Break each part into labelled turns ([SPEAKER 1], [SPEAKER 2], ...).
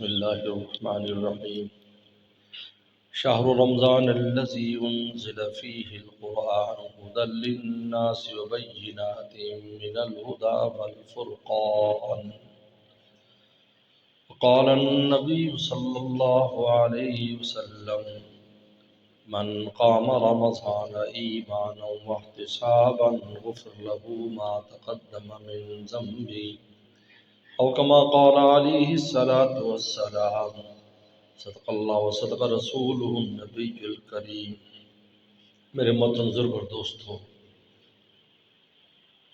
[SPEAKER 1] بسم الله الرحمن الرحيم. شهر رمضان الذي أنزل فيه القرآن هدى للناس وبينات من الهدى والفرقان. وقال النبي صلى الله عليه وسلم: من قام رمضان إيمانا واحتسابا غفر له ما تقدم من ذنبه او كما قال علیہ الصلاۃ والسلام. صدق اللہ و صدق رسولہ النبی الکریم. میرے محترم بزرگ اور دوستو،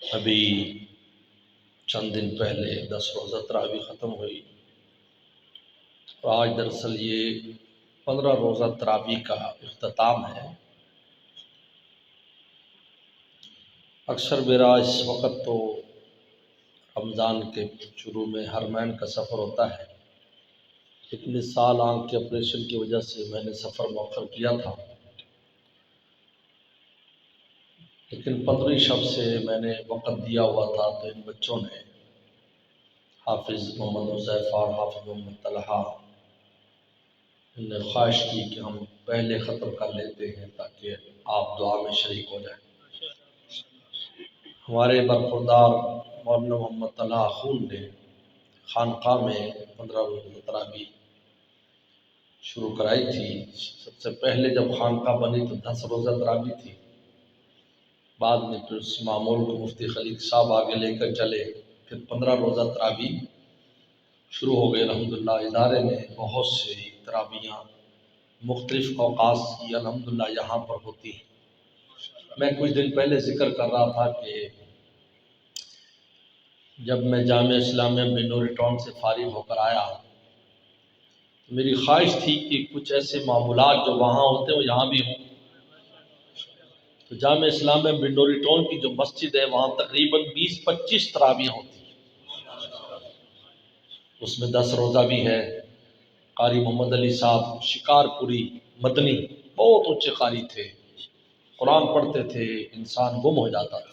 [SPEAKER 1] ابھی چند دن پہلے 10 روزہ تراویح ختم ہوئی اور آج دراصل یہ 15 روزہ تراویح کا اختتام ہے. اکثر میرا اس وقت تو رمضان کے شروع میں حرمین کا سفر ہوتا ہے، لیکن اس سال آنکھ کے آپریشن کی وجہ سے میں نے سفر مؤخر کیا تھا، لیکن 15 شب سے میں نے وقت دیا ہوا تھا. تو ان بچوں نے، حافظ محمد حذیفہ اور حافظ محمد طلحہ، ان نے خواہش کی کہ ہم پہلے ختم کر لیتے ہیں تاکہ آپ دعا میں شریک ہو جائیں. ہمارے برخوردار مولانا محمد طلحہ خون نے خانقاہ میں 15 روزہ تراویح شروع کرائی تھی. سب سے پہلے جب خانقاہ بنی تو 10 روزہ تراویح تھی. بعد میں پھر اس معمول کو مفتی خلیق صاحب آگے لے کر چلے، پھر 15 روزہ تراویح شروع ہو گئے. الحمدللہ ادارے میں بہت سے تراویحاں مختلف اوقات کی الحمدللہ یہاں پر ہوتی ہیں. میں کچھ دن پہلے ذکر کر رہا تھا کہ جب میں جامعہ اسلامیہ بنوری ٹاؤن سے فارغ ہو کر آیا، میری خواہش تھی کہ کچھ ایسے معمولات جو وہاں ہوتے ہیں وہ یہاں بھی ہوں. تو جامعہ اسلامیہ بنوری ٹاؤن کی جو مسجد ہے وہاں تقریباً 20-25 تراویح ہوتی ہیں. اس میں 10 روزہ بھی ہے. قاری محمد علی صاحب شکار پوری مدنی بہت اونچے قاری تھے، قرآن پڑھتے تھے، انسان گم ہو جاتا تھا.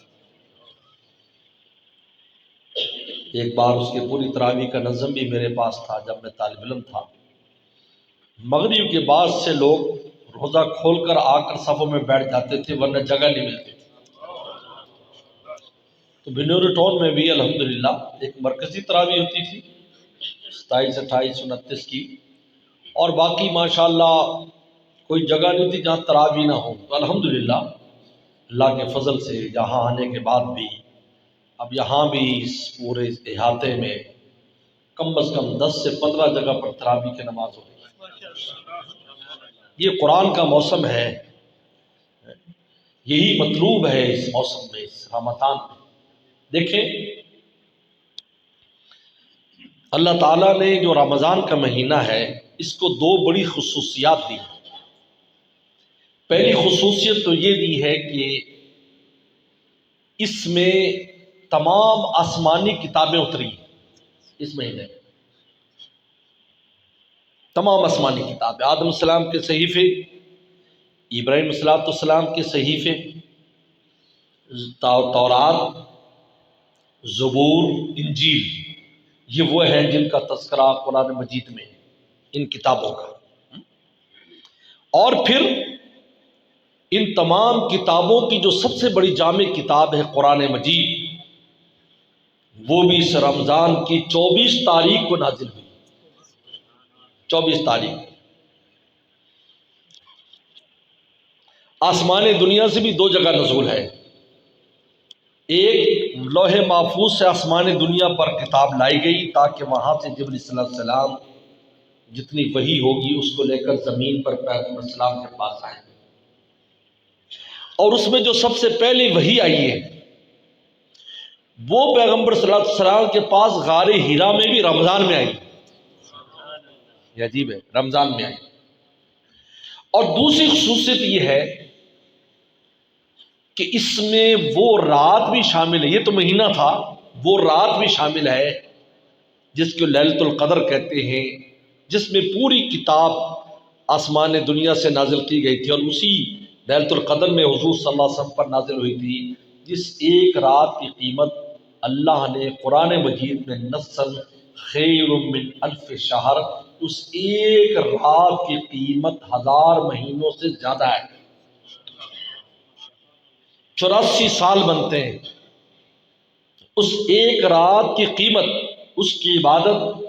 [SPEAKER 1] ایک بار اس کے پوری تراویح کا نظم بھی میرے پاس تھا جب میں طالب علم تھا. مغرب کے بعد سے لوگ روزہ کھول کر آ کر صفوں میں بیٹھ جاتے تھے ورنہ جگہ نہیں ملتی تھی. تو بنوری ٹاؤن میں بھی الحمدللہ ایک مرکزی تراویح ہوتی تھی 27، 28، 29 کی، اور باقی ماشاءاللہ کوئی جگہ نہیں تھی جہاں تراویح نہ ہو. تو الحمدللہ اللہ کے فضل سے یہاں آنے کے بعد بھی اب یہاں بھی اس پورے احاطے میں کم از کم 10 سے 15 جگہ پر تراویح کی نماز ہو رہی ہے. یہ قرآن کا موسم ہے، یہی مطلوب ہے اس موسم میں، اس رمضان میں. دیکھیں اللہ تعالیٰ نے جو رمضان کا مہینہ ہے اس کو 2 بڑی خصوصیات دی. پہلی خصوصیت تو یہ دی ہے کہ اس میں تمام آسمانی کتابیں اتری اس مہینے میں. تمام آسمانی کتابیں، آدم السلام کے صحیفے، ابراہیم السلام کے صحیفے، تورات، زبور، انجیل، یہ وہ ہیں جن کا تذکرہ قرآن مجید میں ان کتابوں کا. اور پھر ان تمام کتابوں کی جو سب سے بڑی جامع کتاب ہے قرآن مجید، وہ بھی اس رمضان کی 24 تاریخ کو نازل ہوئی. 24 تاریخ آسمان دنیا سے بھی 2 جگہ نزول ہے. ایک لوح محفوظ سے آسمان دنیا پر کتاب لائی گئی تاکہ وہاں سے جبرائیل صلی اللہ علیہ وسلم جتنی وحی ہوگی اس کو لے کر زمین پر پیغمبر اسلام کے پاس آئیں. اور اس میں جو سب سے پہلی وحی آئی ہے وہ پیغمبر صلی اللہ علیہ وسلم کے پاس غار ہیرا میں بھی رمضان میں آئی. یہ عجیب ہے، رمضان میں آئی. اور دوسری خصوصیت یہ ہے کہ اس میں وہ رات بھی شامل ہے، یہ تو مہینہ تھا، وہ رات بھی شامل ہے جس کو لیلۃ القدر کہتے ہیں، جس میں پوری کتاب آسمان دنیا سے نازل کی گئی تھی. اور اسی لیلۃ القدر میں حضور صلی اللہ علیہ وسلم پر نازل ہوئی تھی، جس ایک رات کی قیمت اللہ نے قرآن مجید میں نصاً خیر من الف شہر، اس ایک رات کی قیمت 1000 مہینوں سے زیادہ ہے۔ 84 سال بنتے ہیں، اس ایک رات کی قیمت، اس کی عبادت،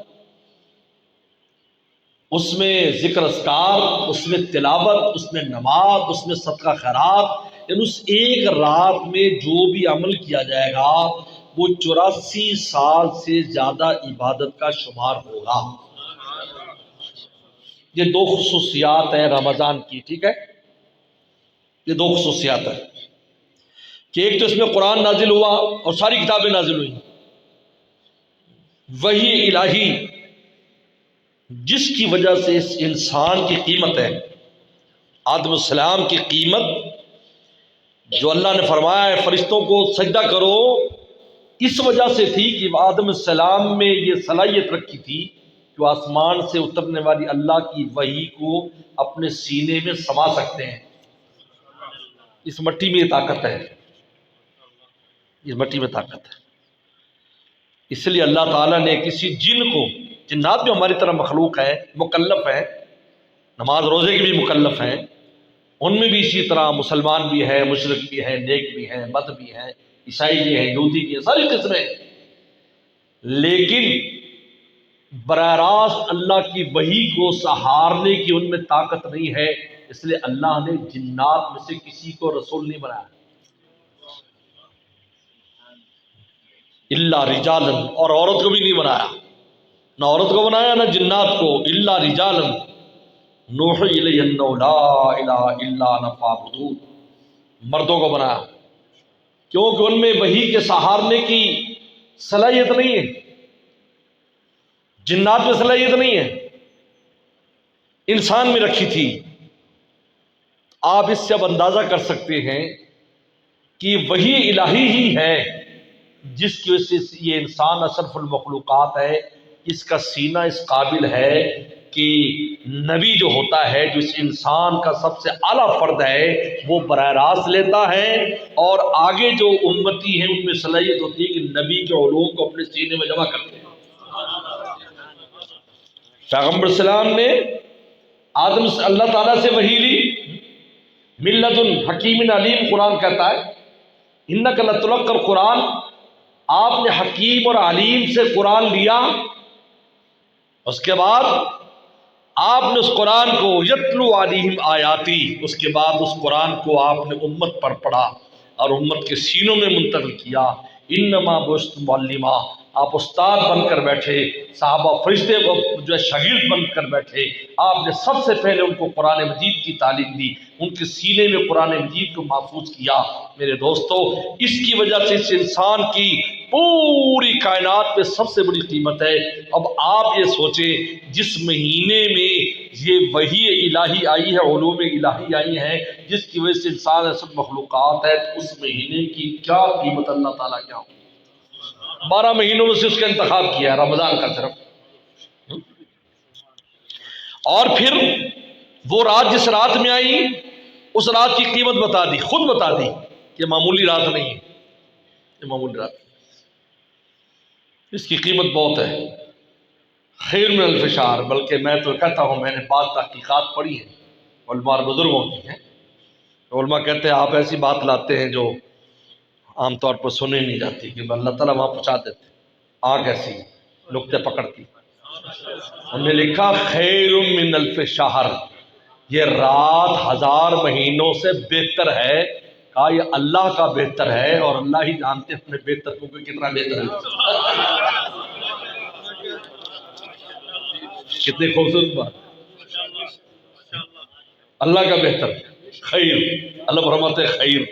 [SPEAKER 1] اس میں ذکر اذکار، اس میں تلاوت، اس میں نماز، اس میں صدقہ خیرات، یعنی اس ایک رات میں جو بھی عمل کیا جائے گا وہ 84 سال سے زیادہ عبادت کا شمار ہوگا۔ یہ دو خصوصیات ہیں رمضان کی، ٹھیک ہے، یہ دو خصوصیات ہیں کہ ایک تو اس میں قرآن نازل ہوا اور ساری کتابیں نازل ہوئیں، وحی الہی جس کی وجہ سے اس انسان کی قیمت ہے، آدم السلام کی قیمت جو اللہ نے فرمایا ہے فرشتوں کو سجدہ کرو، اس وجہ سے تھی کہ آدم السلام میں یہ صلاحیت رکھی تھی کہ وہ آسمان سے اترنے والی اللہ کی وحی کو اپنے سینے میں سما سکتے ہیں۔ اس مٹی میں یہ طاقت ہے، اس مٹی میں طاقت ہے۔ اس لیے اللہ تعالیٰ نے کسی جن کو، جنات بھی ہماری طرح مخلوق ہیں، مکلف ہیں، نماز روزے کے بھی مکلف ہیں، ان میں بھی اسی طرح مسلمان بھی ہیں، مشرک بھی ہیں، نیک بھی ہیں، بد بھی ہیں، عیسائی بھی ہیں، یہودی بھی ہیں، ساری قسمیں، لیکن براہ راست اللہ کی وحی کو سہارنے کی ان میں طاقت نہیں ہے، اس لیے اللہ نے جنات میں سے کسی کو رسول نہیں بنایا، الا رجالا، اور عورت کو بھی نہیں بنایا، نہ عورت کو بنایا نہ جنات کو، الا رجالا نوحی الیہ انہ لا الہ الا انا فاعبدون، مردوں کو بنایا، کیونکہ ان میں وحی کے سہارنے کی صلاحیت نہیں ہے، جنات میں صلاحیت نہیں ہے، انسان میں رکھی تھی۔ آپ اس سے اب اندازہ کر سکتے ہیں کہ وحی الہی ہی ہے جس کی وجہ سے یہ انسان اشرف المخلوقات ہے، اس کا سینہ اس قابل ہے کہ نبی جو ہوتا ہے، جو اس انسان کا سب سے اعلیٰ فرد ہے، وہ براہ راست لیتا ہے، اور آگے جو امتی ہیں ان میں صلاحیت ہوتی ہے کہ نبی کے علوم کو اپنے سینے میں جمع کرتے ہیں۔ پیغمبر السلام نے آدم سے اللہ تعالیٰ سے وحی لی، من لدن حکیم علیم قرآن کہتا ہے، انک لتلقی القرآن، آپ نے حکیم اور علیم سے قرآن لیا، اس کے بعد آپ نے اس قرآن کو یتلو علیہم آیاتی، اس کے بعد اس قرآن کو آپ نے امت پر پڑھا اور امت کے سینوں میں منتقل کیا۔ انما بعثت معلما، آپ استاد بن کر بیٹھے، صحابہ فرشتے جو ہے شاگرد بن کر بیٹھے، آپ نے سب سے پہلے ان کو قرآن مجید کی تعلیم دی، ان کے سینے میں قرآن مجید کو محفوظ کیا۔ میرے دوستو، اس کی وجہ سے اس انسان کی پوری کائنات میں سب سے بڑی قیمت ہے۔ اب آپ یہ سوچیں، جس مہینے میں یہ وحی الہی آئی ہے، علوم الہی آئی ہیں، جس کی وجہ سے انسان سب مخلوقات ہے، تو اس مہینے کی کیا قیمت اللہ تعالیٰ کیا ہو۔ 12 مہینوں میں سے اس کا انتخاب کیا ہے رمضان کا صرف، اور پھر وہ رات جس رات میں آئی اس رات کی قیمت بتا دی، خود بتا دی کہ معمولی رات نہیں ہے، یہ معمولی رات نہیں، اس کی قیمت بہت ہے، خیر من الف شہر۔ بلکہ میں تو کہتا ہوں، میں نے بعض تحقیقات پڑھی ہیں علماء اور بزرگوں کی ہیں، علماء کہتے ہیں آپ ایسی بات لاتے ہیں جو عام طور پر سنی نہیں جاتی، کہ اللہ تعالیٰ وہاں پہنچا دیتے، آگ ایسی نقطے پکڑتی۔ انہوں نے لکھا خیر من الف شہر، یہ رات 1000 مہینوں سے بہتر ہے۔ کہا یہ اللہ کا بہتر ہے، اور اللہ ہی جانتے ہیں اپنے بہتر کو کتنا بہتر ہے۔ کتنی خوبصورت بات، اللہ کا بہتر خیر، اللہ فرماتے ہیں خیر،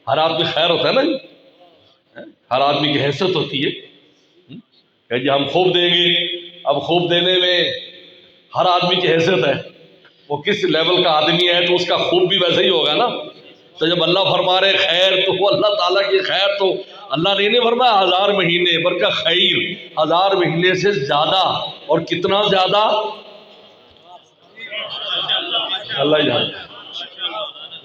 [SPEAKER 1] ہر آدمی خیر ہوتا ہے نا، ہر آدمی کی حیثیت ہوتی ہے کہ جی ہم خوب دیں گے، اب خوب دینے میں ہر آدمی کی حیثیت ہے، وہ کس لیول کا آدمی ہے تو اس کا خوب بھی ویسے ہی ہوگا نا۔ تو جب اللہ فرما رہے خیر، تو وہ اللہ تعالیٰ کی خیر تو اللہ نے نہیں فرمایا 1000 مہینے، بلکہ خیر 1000 مہینے سے زیادہ، اور کتنا زیادہ اللہ جانتا ہے۔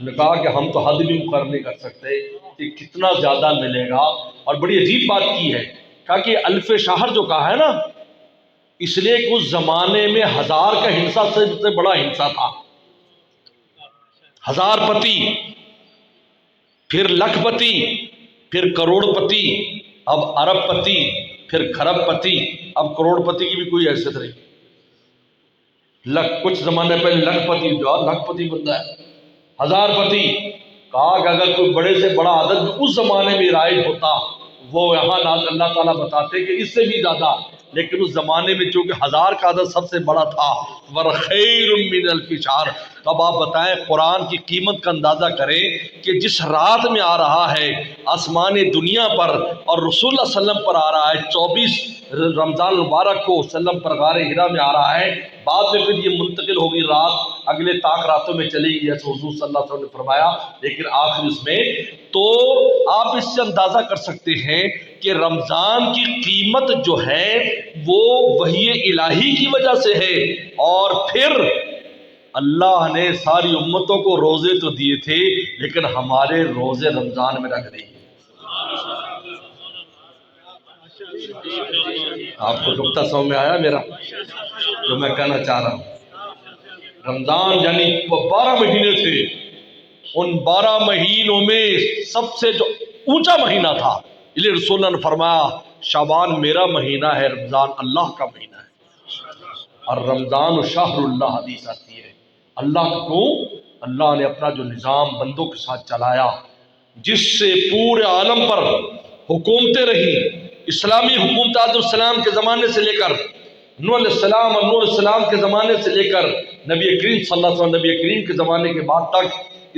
[SPEAKER 1] نے کہا کہ ہم تو حد بھی مقرر نہیں کر سکتے کہ کتنا زیادہ ملے گا، اور بڑی عجیب بات کی ہے، کہا کہ الف شہر جو کہا ہے نا، اس لیے کہ اس زمانے میں 1000 کا ہنسا سب سے بڑا ہنسا تھا. 1000 پتی، پھر لکھ پتی، پھر کروڑ پتی، اب ارب پتی، پھر کھرب پتی، اب کروڑ پتی کی بھی کوئی حیثیت نہیں. کچھ زمانے پہلے لکھ پتی جو لکھ پتی بنتا ہے. 1000 پتی کہا کہ اگر کوئی بڑے سے بڑا عدد اس زمانے میں رائج ہوتا وہ یہاں اللہ تعالیٰ بتاتے کہ اس سے بھی زیادہ، لیکن اس زمانے میں چونکہ 1000 کا عدد سب سے بڑا تھا. وَخَيْرٌ مِّنَ الْفِ شَهْرٍ. اب آپ بتائیں قرآن کی قیمت کا اندازہ کریں کہ جس رات میں آ رہا ہے آسمان دنیا پر اور رسول اللہ صلی اللہ علیہ وسلم پر آ رہا ہے، 24 رمضان المبارک کو وسلم پر غار ہرا میں آ رہا ہے، بعد میں پھر یہ منتقل ہوگی رات اگلے طاق راتوں میں چلے گی جیسے حضور صلی اللہ علیہ وسلم نے فرمایا، لیکن آخر اس میں تو آپ اس سے اندازہ کر سکتے ہیں کہ رمضان کی قیمت جو ہے وہ وحی الہی کی وجہ سے ہے. اور پھر اللہ نے ساری امتوں کو روزے تو دیے تھے لیکن ہمارے روزے رمضان میں رکھ دیے. آپ کو نقطہ سمجھ میں آیا میرا جو میں کہنا چاہ رہا ہوں؟ رمضان یعنی 12 مہینے تھے، ان 12 مہینوں میں سب سے جو اونچا مہینہ تھا، اس لیے رسول اللہ نے فرمایا شعبان میرا مہینہ ہے، رمضان اللہ کا مہینہ ہے. اور رمضان شہر اللہ حدیث آتی ہے. اللہ کو اللہ نے اپنا جو نظام بندوں کے ساتھ چلایا جس سے پورے عالم پر حکومتیں رہی، اسلامی حکومت آدم السلام کے زمانے سے لے کر نوح علیہ السلام اور نوح علیہ السلام کے زمانے سے لے کر نبی کریم صلی اللہ علیہ وسلم نبی کریم کے زمانے کے بعد تک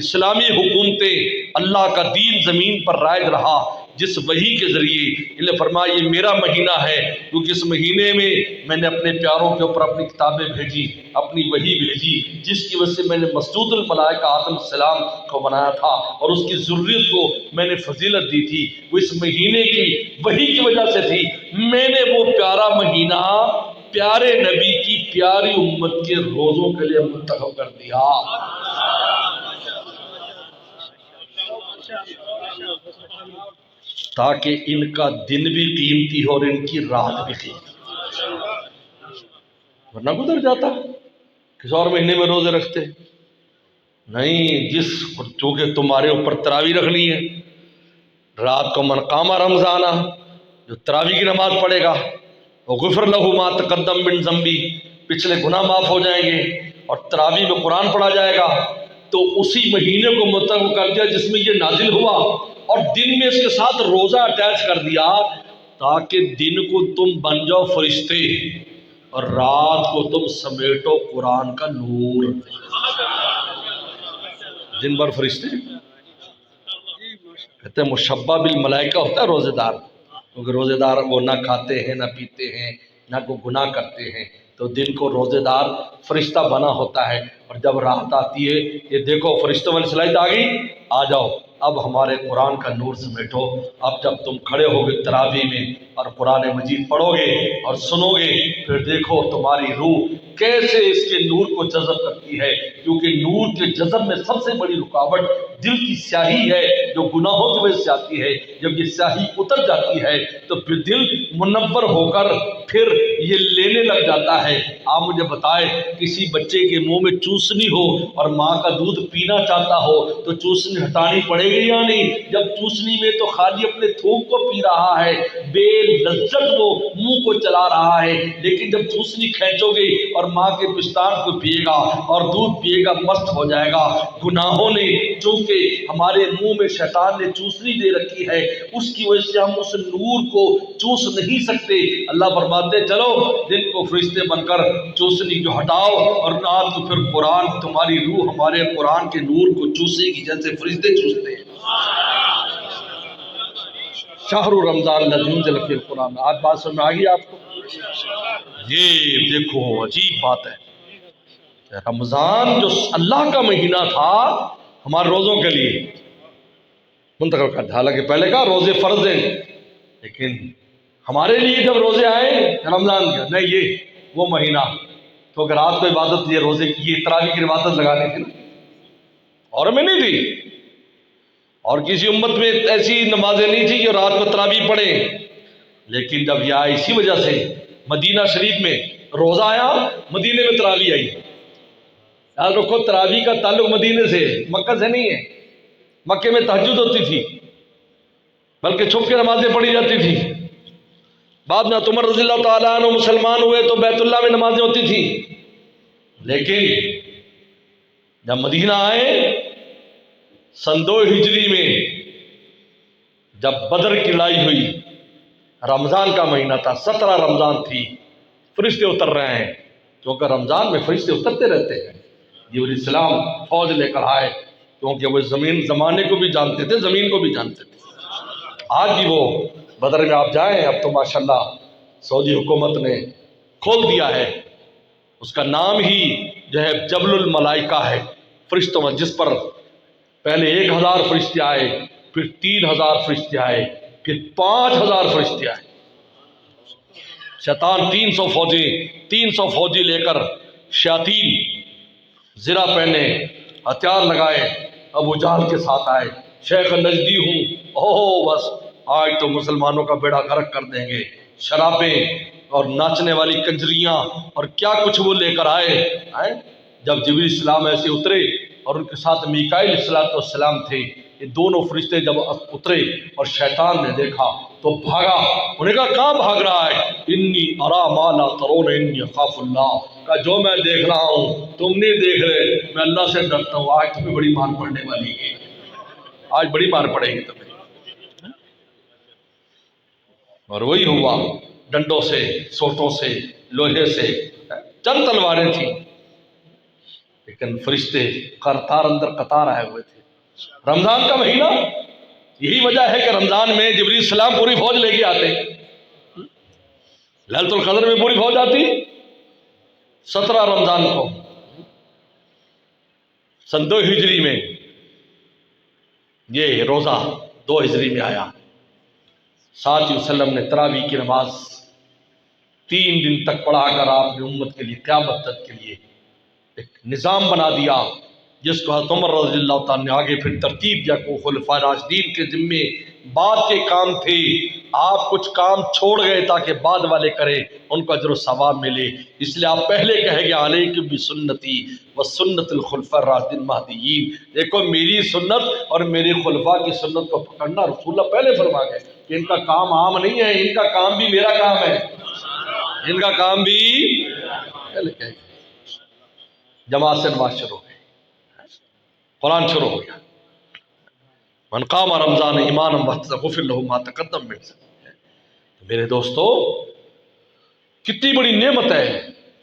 [SPEAKER 1] اسلامی حکومتیں، اللہ کا دین زمین پر رائج رہا جس وحی کے ذریعے. انہیں فرمایا یہ میرا مہینہ ہے کیونکہ اس مہینے میں نے اپنے پیاروں کے اوپر اپنی کتابیں بھیجی، اپنی وحی بھیجی، جس کی وجہ سے میں نے مسجود الملائکہ آدم السلام کو بنایا تھا اور اس کی ذریت کو میں نے فضیلت دی تھی. وہ اس مہینے کی وحی کی وجہ سے تھی. میں نے وہ پیارا مہینہ پیارے نبی کی پیاری امت کے روزوں کے لیے منتخب کر دیا. تاکہ ان کا دن بھی قیمتی ہو اور ان کی رات بھی قیمتی، ورنہ گزر جاتا کس اور مہینے میں روزے رکھتے نہیں. چونکہ تمہارے اوپر تراویح رکھنی ہے، رات کو من قام رمضانہ جو تراویح کی نماز پڑھے گا وغفر لہ ما تقدم من ذنبی، پچھلے گناہ معاف ہو جائیں گے، اور تراویح میں قرآن پڑھا جائے گا. تو اسی مہینے کو منتخب کر دیا جس میں یہ نازل ہوا اور دن میں اس کے ساتھ روزہ اٹیچ کر دیا تاکہ دن کو تم بن جاؤ فرشتے اور رات کو تم سمیٹو قرآن کا نور. دن بھر فرشتے کہتے ہیں مشبہ بالملائکہ ہوتا ہے روزے دار، کیونکہ روزے دار وہ نہ کھاتے ہیں نہ پیتے ہیں نہ کوئی گناہ کرتے ہیں، تو دن کو روزے دار فرشتہ بنا ہوتا ہے. اور جب رات آتی ہے یہ دیکھو فرشتوں والی صلاحیت آ گئی، آ جاؤ اب ہمارے قرآن کا نور سمیٹو. اب جب تم کھڑے ہوگے تراویح میں اور قرآن مجید پڑھو گے اور سنو گے، پھر دیکھو تمہاری روح کیسے اس کے نور کو جذب کرتی ہے، کیونکہ نور کے جذب میں سب سے بڑی رکاوٹ دل کی سیاہی ہے جو گناہوں کی وجہ سے آتی ہے. جب یہ سیاہی اتر جاتی ہے تو پھر دل منور ہو کر پھر یہ لینے لگ جاتا ہے. آپ مجھے بتائے کسی بچے کے منہ میں چوسنی ہو اور ماں کا دودھ پینا چاہتا ہو تو چوسنی ہٹانی پڑے گی یا نہیں؟ جب چوسنی میں تو خالی اپنے تھوک کو پی رہا ہے، بے لذت وہ منہ کو چلا رہا ہے، لیکن جب چوسنی کھینچو گے اور ماں کے پستان کو پیے گا اور دودھ پیے گا مست ہو جائے گا. گناہوں نے چونکہ ہمارے منہ میں شیطان نے چوسنی دے رکھی ہے اس کی وجہ سے ہم اس نور کو چوس نہیں سکتے. اللہ فرماتے چلو دن کو فرشتے بن کر چوسنی کو ہٹاؤ اور رات کو پھر قرآن تمہاری روح ہمارے قرآن کے نور کو چوسے گی جیسے فرشتے چوستے ہیں. شہر رمضان الذی انزل فیہ القرآن. آج بات سمجھ میں آ گئی آپ کو؟ یہ دیکھو عجیب بات ہے، رمضان جو اللہ کا مہینہ تھا ہمارے روزوں کے لیے منتخب کر دیا. حالانکہ پہلے کہا روزے فرض ہیں، لیکن ہمارے لیے جب روزے آئے رمضان کا نہیں یہ وہ مہینہ تو اگر رات کو عبادت یہ روزے کی یہ تراویح کی عبادت لگانی تھی نا، اور میں نہیں تھی اور کسی امت میں ایسی نمازیں نہیں تھی کہ رات کو تراویح پڑھیں. لیکن جب یہ آئے اسی وجہ سے مدینہ شریف میں روزہ آیا، مدینے میں تراویح آئی۔ یاد رکھو تراویح کا تعلق مدینے سے، مکہ سے نہیں ہے۔ مکے میں تہجد ہوتی تھی، بلکہ چھپ کے نمازیں پڑھی جاتی تھی۔ بعد میں عمر رضی اللہ تعالیٰ عنہ مسلمان ہوئے تو بیت اللہ میں نمازیں ہوتی تھی، لیکن جب مدینہ آئے سن 2 ہجری میں، جب بدر کی لڑائی ہوئی، رمضان کا مہینہ تھا، 17 رمضان تھی، فرشتے اتر رہے ہیں، کیونکہ رمضان میں فرشتے اترتے رہتے ہیں۔ جبرائیل السلام فوج لے کر آئے، کیونکہ وہ زمانے کو بھی جانتے تھے، زمین کو بھی جانتے تھے۔ آج بھی وہ بدر میں آپ جائیں، اب تو ماشاءاللہ سعودی حکومت نے کھول دیا ہے، اس کا نام ہی جو ہے جبل الملائکہ ہے، فرشتوں میں، جس پر پہلے 1000 فرشتے آئے، پھر 3000 فرشتے آئے، پھر 5000 فرشتے آئے۔ شیطان 300 فوجی لے کر، شیاطین زرہ پہنے، ہتھیار لگائے، ابو جہل کے ساتھ آئے، شیخ نجدی ہوں، بس آج تو مسلمانوں کا بیڑا غرق کر دیں گے۔ شرابیں اور ناچنے والی کنجریاں اور کیا کچھ وہ لے کر آئے۔ جب جبریل السلام ایسے اترے اور ان کے ساتھ میکائیل السلام تھے، یہ دونوں فرشتے جب اترے اور شیطان نے دیکھا تو بھاگا۔ انہیں کہا کہاں بھاگ رہا ہے؟ انی ارا ما لا ترون انی اخاف اللہ، کہا جو میں دیکھ رہا ہوں تم نہیں دیکھ رہے، میں اللہ سے ڈرتا ہوں۔ آج تمہیں بڑی مار پڑنے والی ہے، آج بڑی مار پڑے گی تمہیں۔ اور وہی ہوا، ڈنڈوں سے، سوٹوں سے، لوہے سے، چند تلواریں تھیں، لیکن فرشتے قطار اندر قطار آئے ہوئے تھے۔ رمضان کا مہینہ، یہی وجہ ہے کہ رمضان میں جبریل السلام پوری فوج لے کے آتے، ليلۃ القدر میں پوری فوج آتی، 17 رمضان کو سن 2 ہجری میں یہ روزہ 2 ہجری میں آیا۔ ساتھ ہی وسلم نے تراویح کی نماز 3 دن تک پڑھا کر آپ نے امت کے لیے، قیامت تک کے لیے ایک نظام بنا دیا، جس کو حضرت عمر رضی اللہ تعالیٰ نے آگے پھر ترتیب دیا کہ خلفائے راشدین کے ذمے بعد کے کام تھے، آپ کچھ کام چھوڑ گئے تاکہ بعد والے کریں، ان کو اجر و ثواب ملے، اس لیے آپ پہلے کہے گے علیکم بسنتی و سنت الخلفاء الراشدین المہدیین۔ دیکھو میری سنت اور میرے خلفاء کی سنت کو پکڑنا، رسول اللہ پہلے فرما گئے کہ ان کا کام عام نہیں ہے، ان کا کام بھی میرا کام ہے، ان کا کام بھی پہلے کہے گے۔ جماعت سے نماز شروع ہو گئی، قرآن شروع ہو گیا، من قام رمضان ایمانا واحتسابا غفر له ما تقدم من ذنبه۔ میرے دوستو کتنی بڑی نعمت ہے،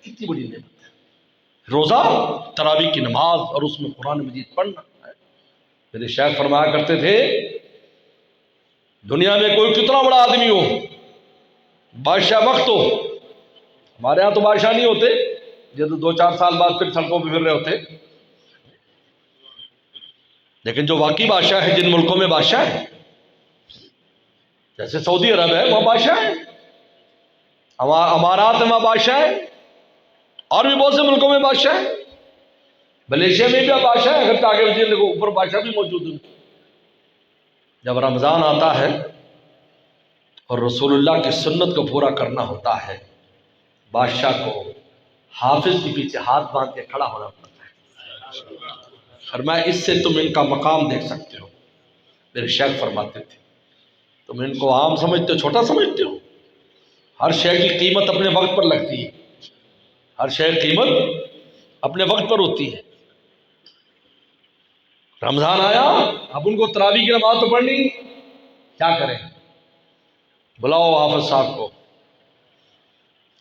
[SPEAKER 1] کتنی بڑی نعمت ہے روزہ، تراویح کی نماز اور اس میں قرآن مجید پڑھنا۔ میرے شیخ فرمایا کرتے تھے دنیا میں کوئی کتنا بڑا آدمی ہو، بادشاہ وقت ہو، ہمارے ہاں تو بادشاہ نہیں ہوتے، یہ تو 2-4 سال بعد پھر سڑکوں پہ پھر رہے ہوتے، لیکن جو واقعی بادشاہ ہے، جن ملکوں میں بادشاہ ہے، جیسے سعودی عرب ہے وہاں بادشاہ ہے، امارات میں وہاں بادشاہ ہے، اور بھی بہت سے ملکوں میں بادشاہ ہے، ملیشیا میں بھی بادشاہ ہے، اگر چاہے وزیر کو اوپر بادشاہ بھی موجود ہیں۔ جب رمضان آتا ہے اور رسول اللہ کی سنت کو پورا کرنا ہوتا ہے، بادشاہ کو حافظ کے پیچھے ہاتھ باندھ کے کھڑا ہونا پڑتا ہے۔ فرمایا اس سے تم ان کا مقام دیکھ سکتے ہو۔ میرے شیخ فرماتے تھے تم ان کو عام سمجھتے ہو، چھوٹا سمجھتے ہو، ہر شے کی قیمت اپنے وقت پر لگتی ہے، ہر شے کی قیمت اپنے وقت پر ہوتی ہے۔ رمضان آیا، اب ان کو تراویح کی نماز تو پڑھنی، کیا کریں؟ بلاؤ حافظ صاحب کو۔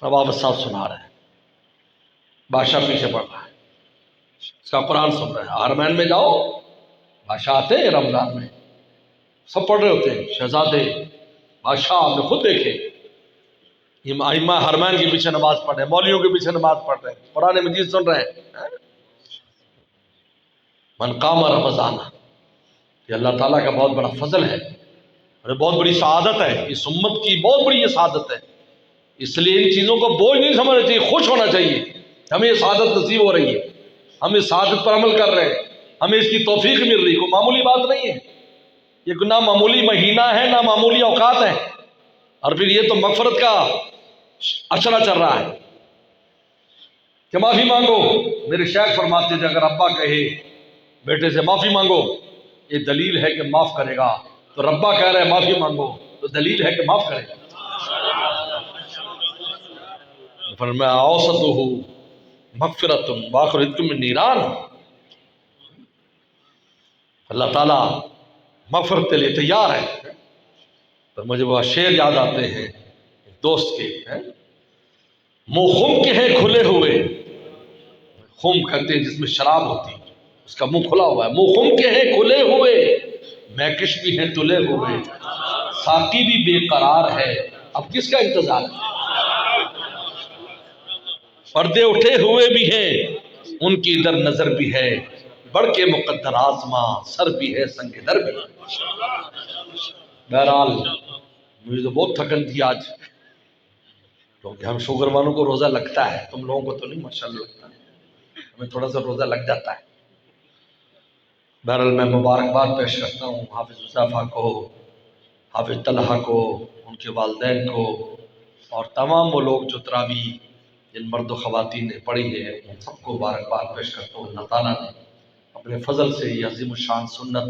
[SPEAKER 1] اب حافظ صاحب سنا رہے ہیں، بادشاہ پیچھے پڑھ رہا ہے، اس کا قرآن سن رہے ہیں۔ حرمین میں جاؤ، بادشاہ آتے ہیں رمضان میں، سب پڑھ رہے ہوتے ہیں، شہزادے، بادشاہ، آپ نے خود دیکھے، ائمہ حرمین کے پیچھے نماز پڑھ رہے ہیں، مولویوں کے پیچھے نماز پڑھ رہے ہیں، قرآن مجید سن رہے ہیں۔ من قام رمضان، یہ اللہ تعالیٰ کا بہت بڑا فضل ہے اور بہت بڑی سعادت ہے، اس امت کی بہت بڑی یہ سعادت ہے، اس لیے ان چیزوں کو بوجھ نہیں سمجھنا چاہیے، خوش ہونا چاہیے، ہمیں یہ سعادت نصیب ہو رہی ہے، ہم اس سعادت پر عمل کر رہے ہیں، ہمیں اس کی توفیق مل رہی ہے، کوئی معمولی بات نہیں ہے، یہ نہ معمولی مہینہ ہے، نہ معمولی اوقات ہے، اور پھر یہ تو مغفرت کا اشرا چل رہا ہے کہ معافی مانگو. میرے شیخ فرماتے تھے اگر ابا کہے بیٹے سے معافی مانگو یہ دلیل ہے کہ معاف کرے گا، تو ربا کہہ رہے معافی مانگو تو دلیل ہے کہ معاف کرے گا. فرمایا اوسطہ مغفرۃ وآخرۃ من نیران. اللہ تعالیٰ مغفرت کے لیے تیار ہے. تو مجھے وہ شعر یاد آتے ہیں دوست کے، منہ خم کے ہیں کھلے ہوئے. خم کہتے ہیں جس میں شراب ہوتی ہے، اس کا منہ کھلا ہوا ہے. منہ خم کے ہیں کھلے ہوئے، میکش بھی ہیں تلے ہوئے، ساقی بھی بے قرار ہے. اب کس کا انتظار ہے؟ پردے اٹھے ہوئے بھی ہیں، ان کی ادھر نظر بھی ہے. بڑھ کے مقدر آزماں، سر بھی ہے سنگ در بھی. بہرحال مجھے تو بہت تھکن تھی آج، کیونکہ ہم شوگر والوں کو روزہ لگتا ہے، تم لوگوں کو تو نہیں ماشاءاللہ لگتا، ہمیں تھوڑا سا روزہ لگ جاتا ہے. بہرحال میں مبارکباد پیش کرتا ہوں حافظ حذیفہ کو، حافظ طلحہ کو، ان کے والدین کو، اور تمام وہ لوگ جو تراویح جن مرد و خواتین نے پڑھی ہے ان سب کو مبارکباد پیش کرتا ہوں. اللہ تعالیٰ نے اپنے فضل سے یہ عظیم الشان سنت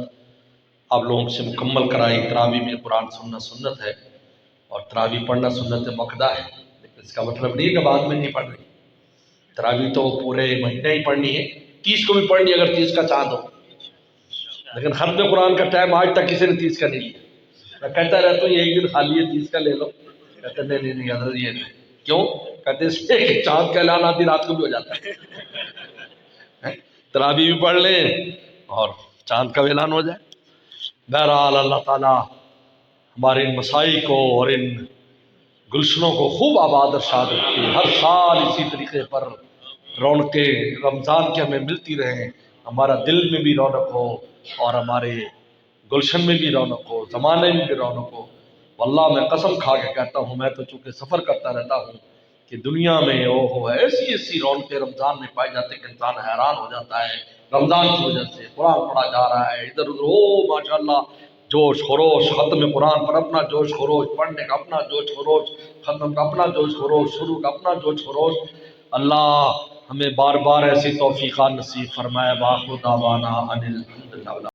[SPEAKER 1] آپ لوگوں سے مکمل کرائی. تراویح میں قرآن سننا سنت ہے اور تراویح پڑھنا سنت مقدہ ہے، لیکن اس کا مطلب نہیں ہے کہ بعد میں نہیں پڑھ رہی. تراویح تو پورے مہینے ہی پڑھنی ہے، 30 کو بھی پڑھنی ہے اگر 30 کا چاند ہو. لیکن ختم قرآن کا ٹائم آج تک کسی نے 30 کا نہیں لیا. میں کہتا رہتا ہوں یہ ایک دن خالی ہے 30 کا لے لو. کہتے نہیں حضرت یہ نہیں. کیوں؟ کہتے اس لیے کہ چاند کا اعلان آدھی رات کو بھی ہو جاتا ہے، تراویح بھی پڑھ لیں اور چاند کا بھی اعلان ہو جائے. بہرحال اللہ تعالیٰ ہمارے ان مسائی کو اور ان گلشنوں کو خوب آباد ارشاد رکھے. ہر سال اسی طریقے پر رونقیں رمضان کی ہمیں ملتی رہیں، ہمارا دل میں بھی رونق ہو اور ہمارے گلشن میں بھی رونق ہو، زمانے میں بھی رونق ہو. واللہ میں قسم کھا کے کہتا ہوں، میں تو چونکہ سفر کرتا رہتا ہوں کہ دنیا میں ایسی ایسی رونقیں رمضان میں پائی جاتی کہ انسان حیران ہو جاتا ہے. رمضان کی وجہ سے قرآن پڑھا جا رہا ہے، ادھر ادھر ماشاءاللہ جوش خروش، ختم قرآن پر اپنا جوش خروش، پڑھنے کا اپنا جوش خروش، ختم کا اپنا جوش خروش، شروع کا اپنا جوش خروش. اللہ ہمیں بار بار ایسی توفیقات نصیب فرمائے. باخر دعوانا ان الحمدللہ.